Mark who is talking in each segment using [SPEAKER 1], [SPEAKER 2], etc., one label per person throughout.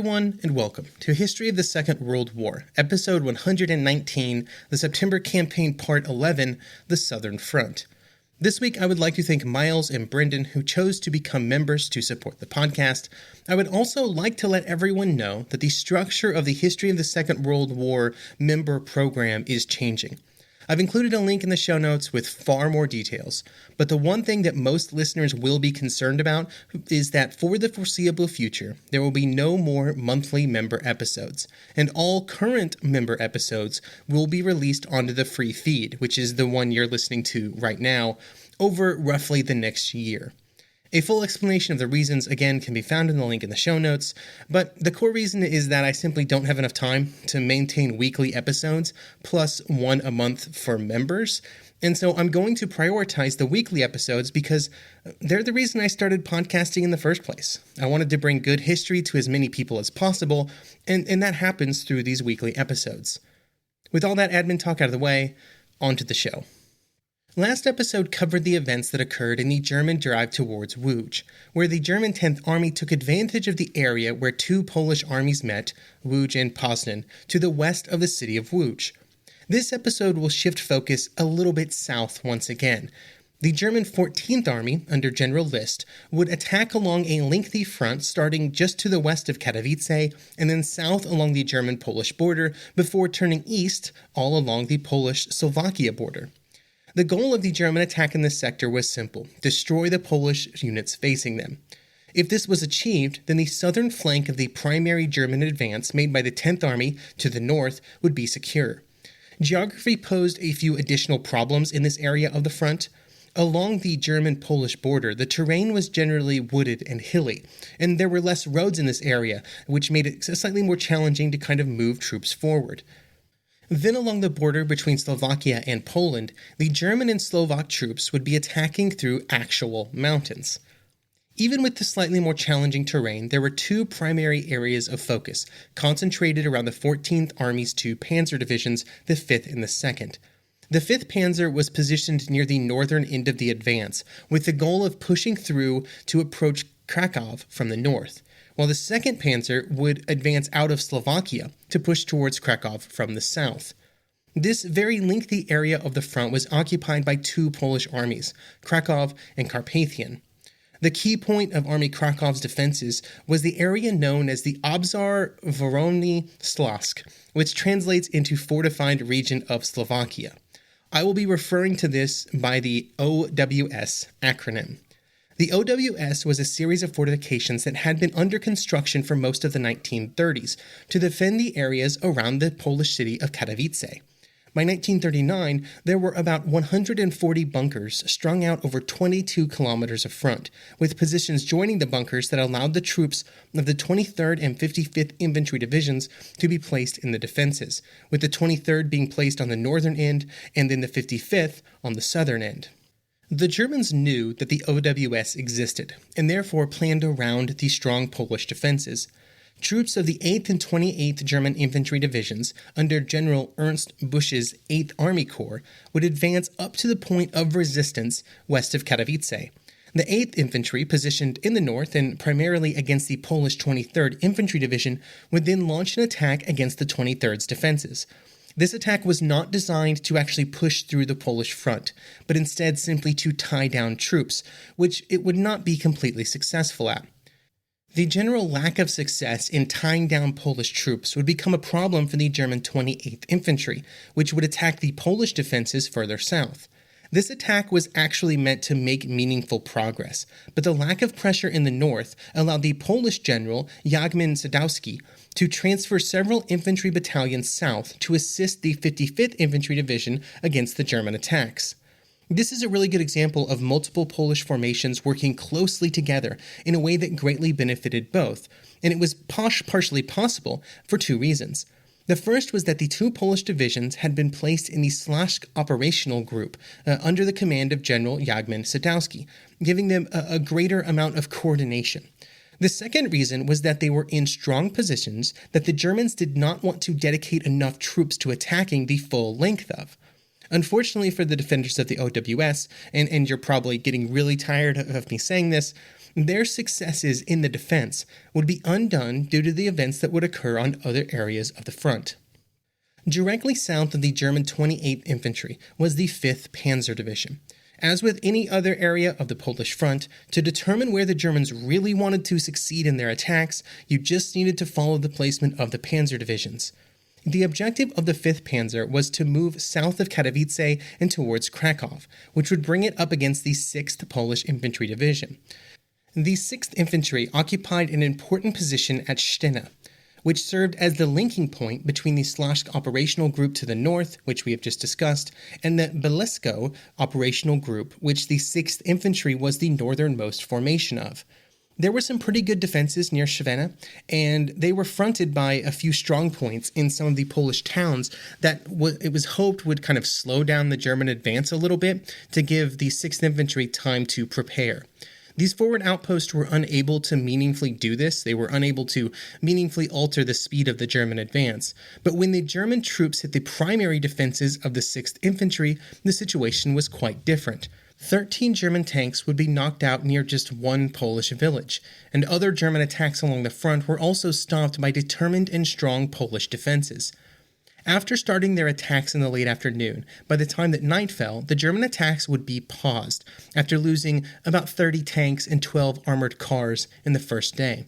[SPEAKER 1] Everyone, and welcome to History of the Second World War, Episode 119, the September Campaign Part 11, The Southern Front. This week, I would like to thank Miles and Brendan, who chose to become members to support the podcast. I would also like to let everyone know that the structure of the History of the Second World War member program is changing. I've included a link in the show notes with far more details, but the one thing that most listeners will be concerned about is that for the foreseeable future, there will be no more monthly member episodes, and all current member episodes will be released onto the free feed, which is the one you're listening to right now, over roughly the next year. A full explanation of the reasons, again, can be found in the link in the show notes, but the core reason is that I simply don't have enough time to maintain weekly episodes, plus one a month for members, and so I'm going to prioritize the weekly episodes because they're the reason I started podcasting in the first place. I wanted to bring good history to as many people as possible, and that happens through these weekly episodes. With all that admin talk out of the way, on to the show. Last episode covered the events that occurred in the German drive towards Łódź, where the German 10th Army took advantage of the area where two Polish armies met, Łódź and Poznan, to the west of the city of Łódź. This episode will shift focus a little bit south once again. The German 14th Army, under General List, would attack along a lengthy front starting just to the west of Katowice and then south along the German-Polish border before turning east all along the Polish-Slovakia border. The goal of the German attack in this sector was simple: destroy the Polish units facing them. If this was achieved, then the southern flank of the primary German advance made by the 10th Army to the north would be secure. Geography posed a few additional problems in this area of the front. Along the German-Polish border, the terrain was generally wooded and hilly, and there were less roads in this area, which made it slightly more challenging to kind of move troops forward. Then along the border between Slovakia and Poland, the German and Slovak troops would be attacking through actual mountains. Even with the slightly more challenging terrain, there were two primary areas of focus, concentrated around the 14th Army's two panzer divisions, the 5th and the 2nd. The 5th Panzer was positioned near the northern end of the advance, with the goal of pushing through to approach Krakow from the north, while the 2nd Panzer would advance out of Slovakia to push towards Krakow from the south. This very lengthy area of the front was occupied by two Polish armies, Krakow and Carpathian. The key point of Army Krakow's defenses was the area known as the Obszar Worowny Śląsk, which translates into Fortified Region of Slovakia. I will be referring to this by the OWS acronym. The OWS was a series of fortifications that had been under construction for most of the 1930s to defend the areas around the Polish city of Katowice. By 1939, there were about 140 bunkers strung out over 22 kilometers of front, with positions joining the bunkers that allowed the troops of the 23rd and 55th Infantry Divisions to be placed in the defenses, with the 23rd being placed on the northern end and then the 55th on the southern end. The Germans knew that the OWS existed, and therefore planned around the strong Polish defenses. Troops of the 8th and 28th German Infantry Divisions, under General Ernst Busch's 8th Army Corps, would advance up to the point of resistance west of Katowice. The 8th Infantry, positioned in the north and primarily against the Polish 23rd Infantry Division, would then launch an attack against the 23rd's defenses. This attack was not designed to actually push through the Polish front, but instead simply to tie down troops, which it would not be completely successful at. The general lack of success in tying down Polish troops would become a problem for the German 28th Infantry, which would attack the Polish defenses further south. This attack was actually meant to make meaningful progress, but the lack of pressure in the north allowed the Polish general Jagmin Sadowski to transfer several infantry battalions south to assist the 55th Infantry Division against the German attacks. This is a really good example of multiple Polish formations working closely together in a way that greatly benefited both, and it was partially possible for two reasons. The first was that the two Polish divisions had been placed in the Śląsk Operational Group under the command of General Jagmin Sadowski, giving them a greater amount of coordination. The second reason was that they were in strong positions that the Germans did not want to dedicate enough troops to attacking the full length of. Unfortunately for the defenders of the OWS, and you're probably getting really tired of me saying this, their successes in the defense would be undone due to the events that would occur on other areas of the front. Directly south of the German 28th Infantry was the 5th Panzer Division. As with any other area of the Polish front, to determine where the Germans really wanted to succeed in their attacks, you just needed to follow the placement of the panzer divisions. The objective of the 5th Panzer was to move south of Katowice and towards Krakow, which would bring it up against the 6th Polish Infantry Division. The 6th Infantry occupied an important position at Stena, which served as the linking point between the Śląsk operational group to the north, which we have just discussed, and the Bielsko operational group, which the 6th Infantry was the northernmost formation of. There were some pretty good defenses near Świecie, and they were fronted by a few strong points in some of the Polish towns that it was hoped would kind of slow down the German advance a little bit to give the 6th Infantry time to prepare. These forward outposts were unable to meaningfully do this. They were unable to meaningfully alter the speed of the German advance. But when the German troops hit the primary defenses of the 6th Infantry, the situation was quite different. 13 German tanks would be knocked out near just one Polish village, and other German attacks along the front were also stopped by determined and strong Polish defenses. After starting their attacks in the late afternoon, by the time that night fell, the German attacks would be paused, after losing about 30 tanks and 12 armored cars in the first day.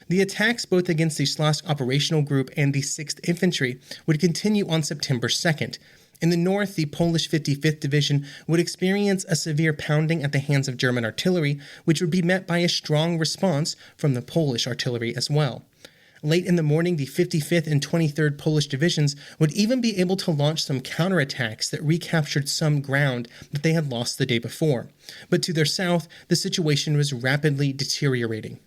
[SPEAKER 1] The attacks both against the Śląsk operational group and the 6th Infantry would continue on September 2nd. In the north, the Polish 55th Division would experience a severe pounding at the hands of German artillery, which would be met by a strong response from the Polish artillery as well. Late in the morning, the 55th and 23rd Polish divisions would even be able to launch some counterattacks that recaptured some ground that they had lost the day before. But to their south, the situation was rapidly deteriorating.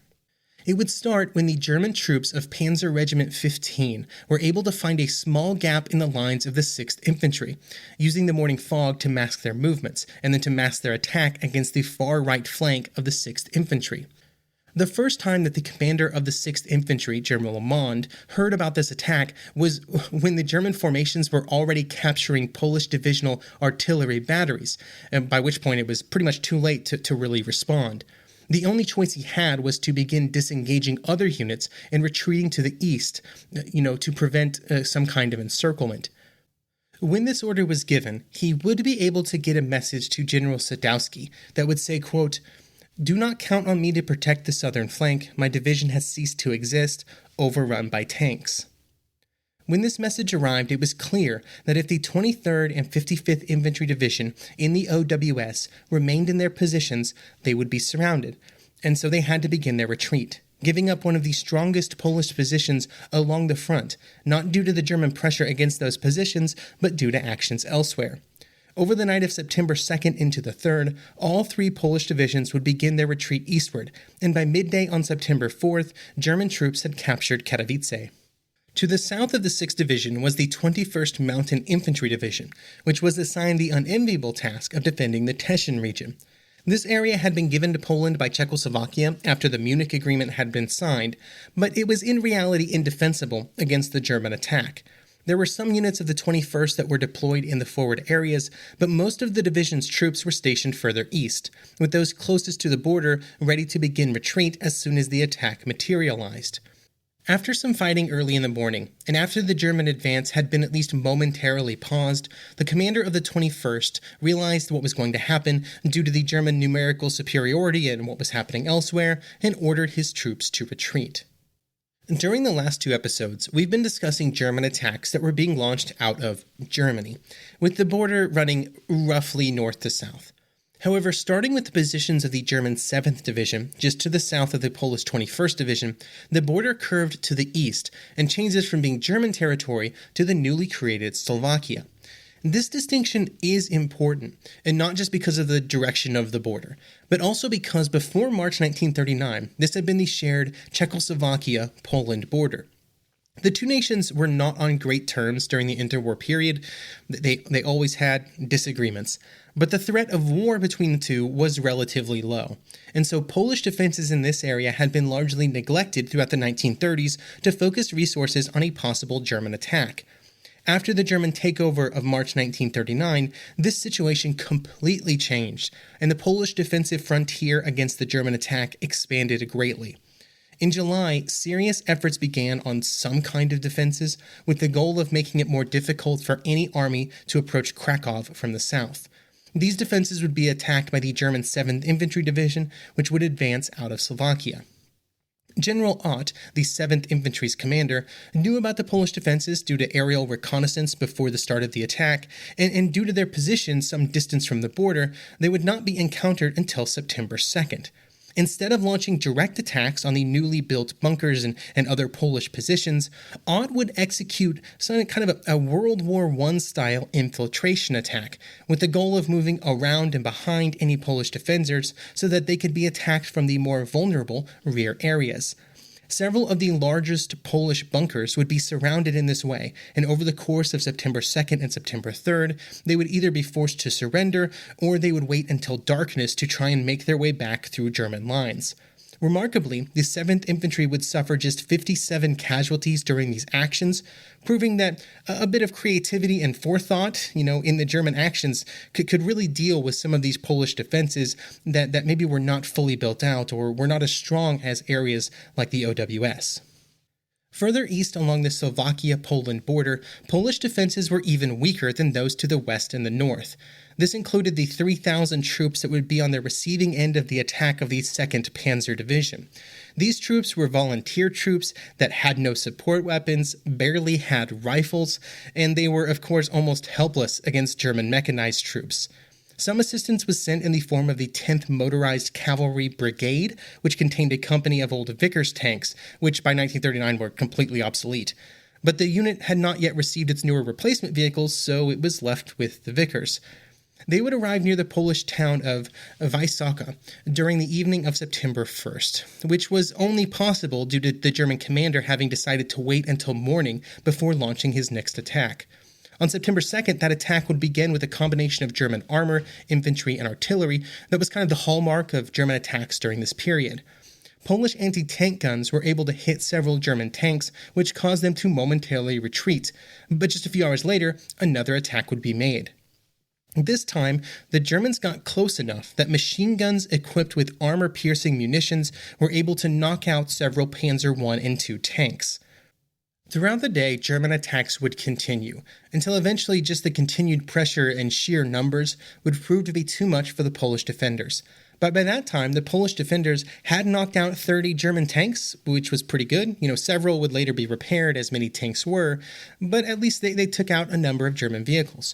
[SPEAKER 1] It would start when the German troops of Panzer Regiment 15 were able to find a small gap in the lines of the 6th Infantry, using the morning fog to mask their movements, and then to mask their attack against the far right flank of the 6th Infantry. The first time that the commander of the 6th Infantry, General Lamond, heard about this attack was when the German formations were already capturing Polish divisional artillery batteries, by which point it was pretty much too late to really respond. The only choice he had was to begin disengaging other units and retreating to the east, to prevent some kind of encirclement. When this order was given, he would be able to get a message to General Sadowski that would say, quote, "Do not count on me to protect the southern flank. My division has ceased to exist, overrun by tanks." When this message arrived, it was clear that if the 23rd and 55th Infantry Division in the OWS remained in their positions, they would be surrounded, and so they had to begin their retreat, giving up one of the strongest Polish positions along the front, not due to the German pressure against those positions, but due to actions elsewhere. Over the night of September 2nd into the 3rd, all three Polish divisions would begin their retreat eastward, and by midday on September 4th, German troops had captured Katowice. To the south of the 6th Division was the 21st Mountain Infantry Division, which was assigned the unenviable task of defending the Teschen region. This area had been given to Poland by Czechoslovakia after the Munich Agreement had been signed, but it was in reality indefensible against the German attack. There were some units of the 21st that were deployed in the forward areas, but most of the division's troops were stationed further east, with those closest to the border ready to begin retreat as soon as the attack materialized. After some fighting early in the morning, and after the German advance had been at least momentarily paused, the commander of the 21st realized what was going to happen due to the German numerical superiority and what was happening elsewhere, and ordered his troops to retreat. During the last two episodes, we've been discussing German attacks that were being launched out of Germany, with the border running roughly north to south. However, starting with the positions of the German 7th Division, just to the south of the Polish 21st Division, the border curved to the east and changes from being German territory to the newly created Slovakia. This distinction is important, and not just because of the direction of the border, but also because before March 1939, this had been the shared Czechoslovakia-Poland border. The two nations were not on great terms during the interwar period. They always had disagreements, but the threat of war between the two was relatively low, and so Polish defenses in this area had been largely neglected throughout the 1930s to focus resources on a possible German attack. After the German takeover of March 1939, this situation completely changed, and the Polish defensive frontier against the German attack expanded greatly. In July, serious efforts began on some kind of defenses, with the goal of making it more difficult for any army to approach Krakow from the south. These defenses would be attacked by the German 7th Infantry Division, which would advance out of Slovakia. General Ott, the 7th Infantry's commander, knew about the Polish defenses due to aerial reconnaissance before the start of the attack, and due to their position some distance from the border, they would not be encountered until September 2nd. Instead of launching direct attacks on the newly built bunkers and other Polish positions, Ott would execute some kind of a World War I style infiltration attack, with the goal of moving around and behind any Polish defenders so that they could be attacked from the more vulnerable rear areas. Several of the largest Polish bunkers would be surrounded in this way, and over the course of September 2nd and September 3rd, they would either be forced to surrender, or they would wait until darkness to try and make their way back through German lines. Remarkably, the 7th Infantry would suffer just 57 casualties during these actions, proving that a bit of creativity and forethought, in the German actions could really deal with some of these Polish defenses that maybe were not fully built out or were not as strong as areas like the OWS. Further east along the Slovakia-Poland border, Polish defenses were even weaker than those to the west and the north. This included the 3,000 troops that would be on the receiving end of the attack of the 2nd Panzer Division. These troops were volunteer troops that had no support weapons, barely had rifles, and they were, of course, almost helpless against German mechanized troops. Some assistance was sent in the form of the 10th Motorized Cavalry Brigade, which contained a company of old Vickers tanks, which by 1939 were completely obsolete. But the unit had not yet received its newer replacement vehicles, so it was left with the Vickers. They would arrive near the Polish town of Wysoka during the evening of September 1st, which was only possible due to the German commander having decided to wait until morning before launching his next attack. On September 2nd, that attack would begin with a combination of German armor, infantry, and artillery that was kind of the hallmark of German attacks during this period. Polish anti-tank guns were able to hit several German tanks, which caused them to momentarily retreat, but just a few hours later, another attack would be made. This time, the Germans got close enough that machine guns equipped with armor-piercing munitions were able to knock out several Panzer I and II tanks. Throughout the day, German attacks would continue, until eventually just the continued pressure and sheer numbers would prove to be too much for the Polish defenders. But by that time, the Polish defenders had knocked out 30 German tanks, which was pretty good. Several would later be repaired, as many tanks were, but at least they took out a number of German vehicles.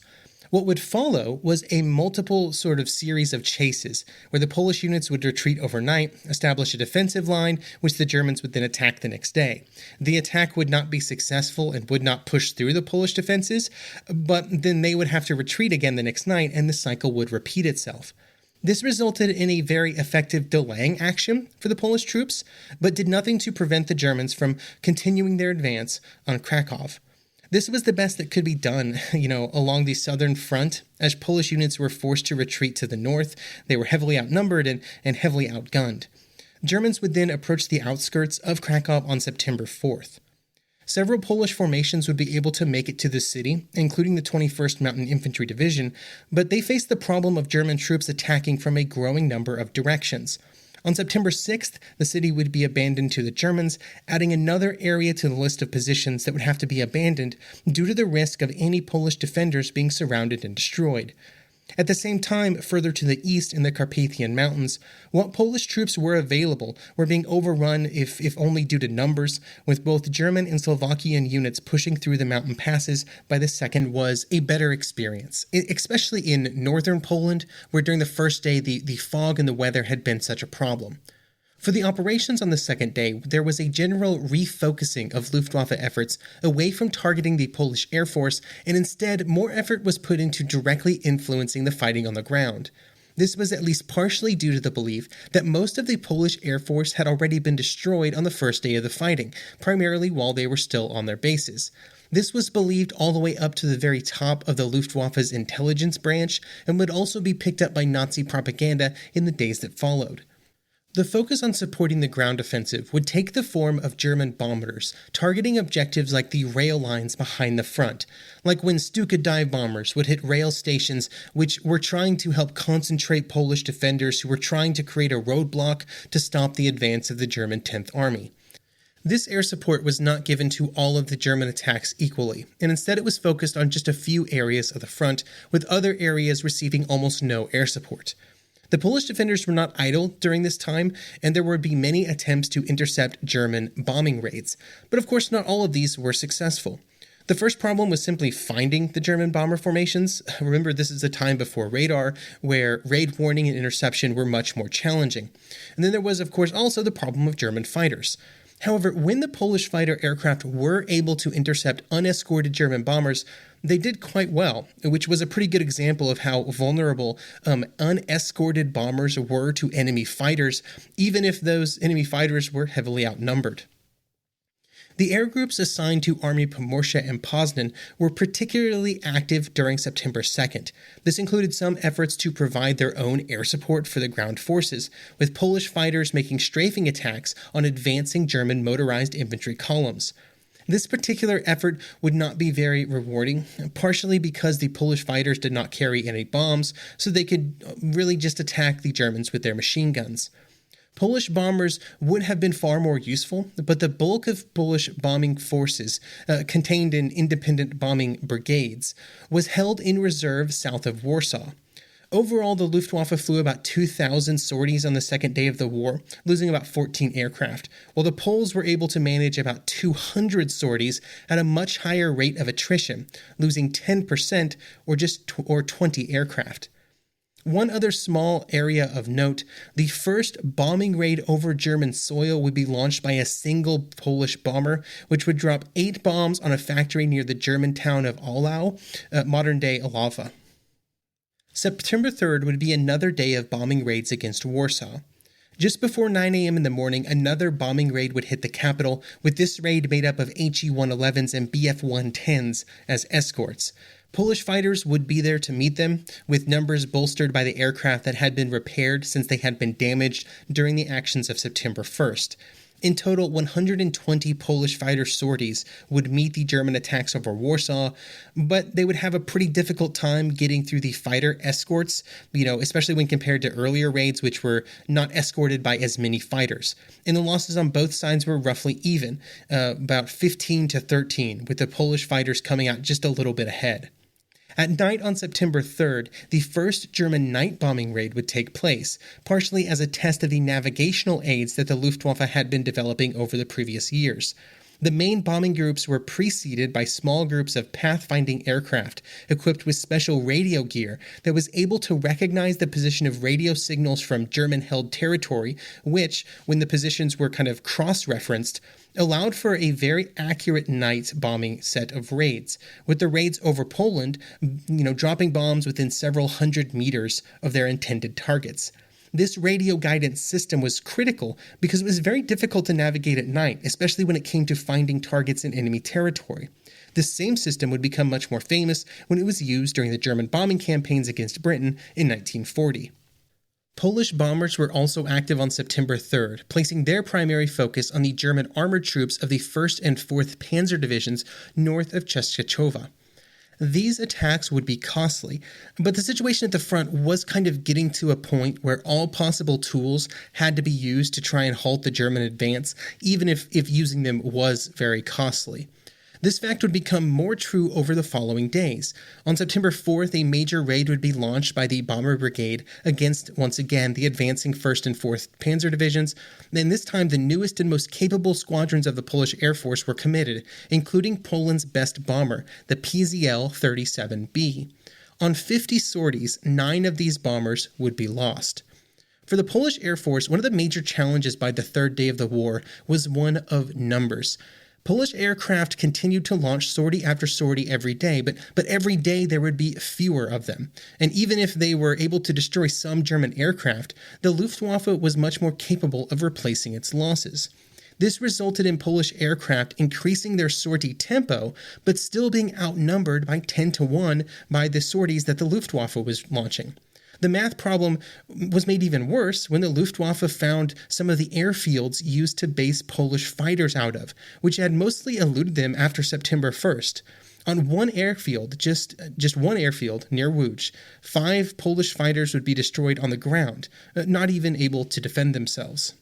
[SPEAKER 1] What would follow was a multiple series of chases, where the Polish units would retreat overnight, establish a defensive line, which the Germans would then attack the next day. The attack would not be successful and would not push through the Polish defenses, but then they would have to retreat again the next night, and the cycle would repeat itself. This resulted in a very effective delaying action for the Polish troops, but did nothing to prevent the Germans from continuing their advance on Krakow. This was the best that could be done, along the southern front, as Polish units were forced to retreat to the north. They were heavily outnumbered and heavily outgunned. Germans would then approach the outskirts of Krakow on September 4th. Several Polish formations would be able to make it to the city, including the 21st Mountain Infantry Division, but they faced the problem of German troops attacking from a growing number of directions. On September 6th, the city would be abandoned to the Germans, adding another area to the list of positions that would have to be abandoned due to the risk of any Polish defenders being surrounded and destroyed. At the same time, further to the east in the Carpathian Mountains, what Polish troops were available were being overrun, if only due to numbers, with both German and Slovakian units pushing through the mountain passes. By the second was a better experience, especially in northern Poland, where during the first day the fog and the weather had been such a problem. For the operations on the second day, there was a general refocusing of Luftwaffe efforts away from targeting the Polish Air Force, and instead more effort was put into directly influencing the fighting on the ground. This was at least partially due to the belief that most of the Polish Air Force had already been destroyed on the first day of the fighting, primarily while they were still on their bases. This was believed all the way up to the very top of the Luftwaffe's intelligence branch, and would also be picked up by Nazi propaganda in the days that followed. The focus on supporting the ground offensive would take the form of German bombers, targeting objectives like the rail lines behind the front, like when Stuka dive bombers would hit rail stations which were trying to help concentrate Polish defenders who were trying to create a roadblock to stop the advance of the German 10th Army. This air support was not given to all of the German attacks equally, and instead it was focused on just a few areas of the front, with other areas receiving almost no air support. The Polish defenders were not idle during this time, and there would be many attempts to intercept German bombing raids, but of course not all of these were successful. The first problem was simply finding the German bomber formations. Remember, this is a time before radar, where raid warning and interception were much more challenging. And then there was, of course, also the problem of German fighters. However, when the Polish fighter aircraft were able to intercept unescorted German bombers, they did quite well, which was a pretty good example of how vulnerable unescorted bombers were to enemy fighters, even if those enemy fighters were heavily outnumbered. The air groups assigned to Army Pomorze and Poznan were particularly active during September 2nd. This included some efforts to provide their own air support for the ground forces, with Polish fighters making strafing attacks on advancing German motorized infantry columns. This particular effort would not be very rewarding, partially because the Polish fighters did not carry any bombs, so they could really just attack the Germans with their machine guns. Polish bombers would have been far more useful, but the bulk of Polish bombing forces, contained in independent bombing brigades, was held in reserve south of Warsaw. Overall, the Luftwaffe flew about 2,000 sorties on the second day of the war, losing about 14 aircraft, while the Poles were able to manage about 200 sorties at a much higher rate of attrition, losing 10% or 20 aircraft. One other small area of note, the first bombing raid over German soil would be launched by a single Polish bomber, which would drop 8 bombs on a factory near the German town of Olau, modern-day Olawa. September 3rd would be another day of bombing raids against Warsaw. Just before 9 a.m. in the morning, another bombing raid would hit the capital, with this raid made up of HE-111s and BF-110s as escorts. Polish fighters would be there to meet them, with numbers bolstered by the aircraft that had been repaired since they had been damaged during the actions of September 1st. In total, 120 Polish fighter sorties would meet the German attacks over Warsaw, but they would have a pretty difficult time getting through the fighter escorts, especially when compared to earlier raids, which were not escorted by as many fighters. And the losses on both sides were roughly even, about 15 to 13, with the Polish fighters coming out just a little bit ahead. At night on September 3rd, the first German night bombing raid would take place, partially as a test of the navigational aids that the Luftwaffe had been developing over the previous years. The main bombing groups were preceded by small groups of pathfinding aircraft equipped with special radio gear that was able to recognize the position of radio signals from German-held territory, which, when the positions were kind of cross-referenced, allowed for a very accurate night bombing set of raids, with the raids over Poland, dropping bombs within several hundred meters of their intended targets. This radio guidance system was critical because it was very difficult to navigate at night, especially when it came to finding targets in enemy territory. This same system would become much more famous when it was used during the German bombing campaigns against Britain in 1940. Polish bombers were also active on September 3rd, placing their primary focus on the German armored troops of the 1st and 4th Panzer Divisions north of Czestochowa. These attacks would be costly, but the situation at the front was kind of getting to a point where all possible tools had to be used to try and halt the German advance, even if using them was very costly. This fact would become more true over the following days. On September 4th, a major raid would be launched by the Bomber Brigade against, once again, the advancing 1st and 4th Panzer Divisions, and this time the newest and most capable squadrons of the Polish Air Force were committed, including Poland's best bomber, the PZL-37B. On 50 sorties, 9 of these bombers would be lost. For the Polish Air Force, one of the major challenges by the third day of the war was one of numbers. Polish aircraft continued to launch sortie after sortie every day, but every day there would be fewer of them. And even if they were able to destroy some German aircraft, the Luftwaffe was much more capable of replacing its losses. This resulted in Polish aircraft increasing their sortie tempo, but still being outnumbered by 10 to 1 by the sorties that the Luftwaffe was launching. The math problem was made even worse when the Luftwaffe found some of the airfields used to base Polish fighters out of, which had mostly eluded them after September 1st. On one airfield, just one airfield near Łódź, 5 Polish fighters would be destroyed on the ground, not even able to defend themselves.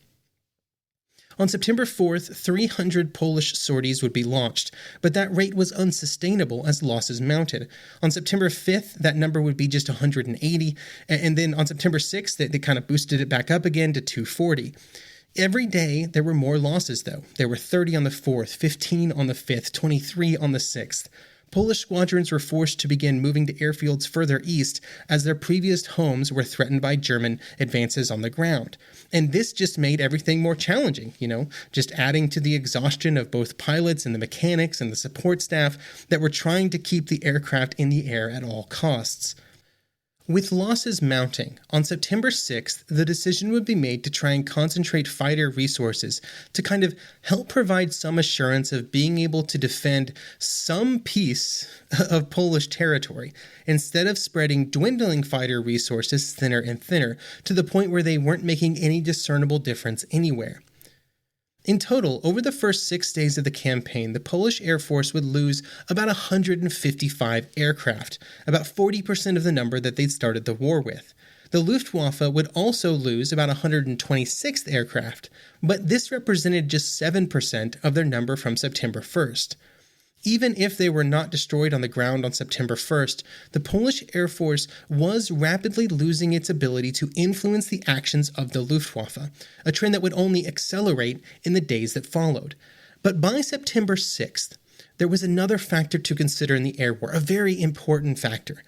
[SPEAKER 1] On September 4th, 300 Polish sorties would be launched, but that rate was unsustainable as losses mounted. On September 5th, that number would be just 180, and then on September 6th, they kind of boosted it back up again to 240. Every day, there were more losses, though. There were 30 on the 4th, 15 on the 5th, 23 on the 6th. Polish squadrons were forced to begin moving to airfields further east as their previous homes were threatened by German advances on the ground. And this just made everything more challenging, just adding to the exhaustion of both pilots and the mechanics and the support staff that were trying to keep the aircraft in the air at all costs. With losses mounting, on September 6th, the decision would be made to try and concentrate fighter resources to kind of help provide some assurance of being able to defend some piece of Polish territory, instead of spreading dwindling fighter resources thinner and thinner to the point where they weren't making any discernible difference anywhere. In total, over the first 6 days of the campaign, the Polish Air Force would lose about 155 aircraft, about 40% of the number that they'd started the war with. The Luftwaffe would also lose about 126 aircraft, but this represented just 7% of their number from September 1st. Even if they were not destroyed on the ground on September 1st, the Polish Air Force was rapidly losing its ability to influence the actions of the Luftwaffe, a trend that would only accelerate in the days that followed. But by September 6th, there was another factor to consider in the air war, a very important factor.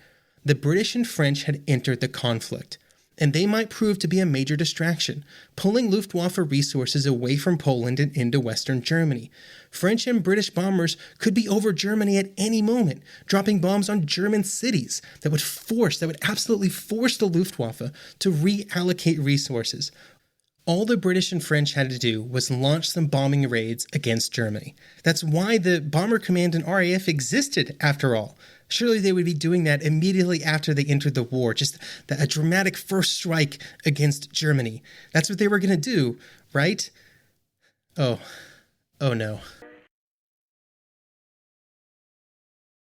[SPEAKER 1] The British and French had entered the conflict, and they might prove to be a major distraction, pulling Luftwaffe resources away from Poland and into Western Germany. French and British bombers could be over Germany at any moment, dropping bombs on German cities that would absolutely force the Luftwaffe to reallocate resources. All the British and French had to do was launch some bombing raids against Germany. That's why the Bomber Command and RAF existed, after all. Surely they would be doing that immediately after they entered the war, just a dramatic first strike against Germany. That's what they were going to do, right? Oh no.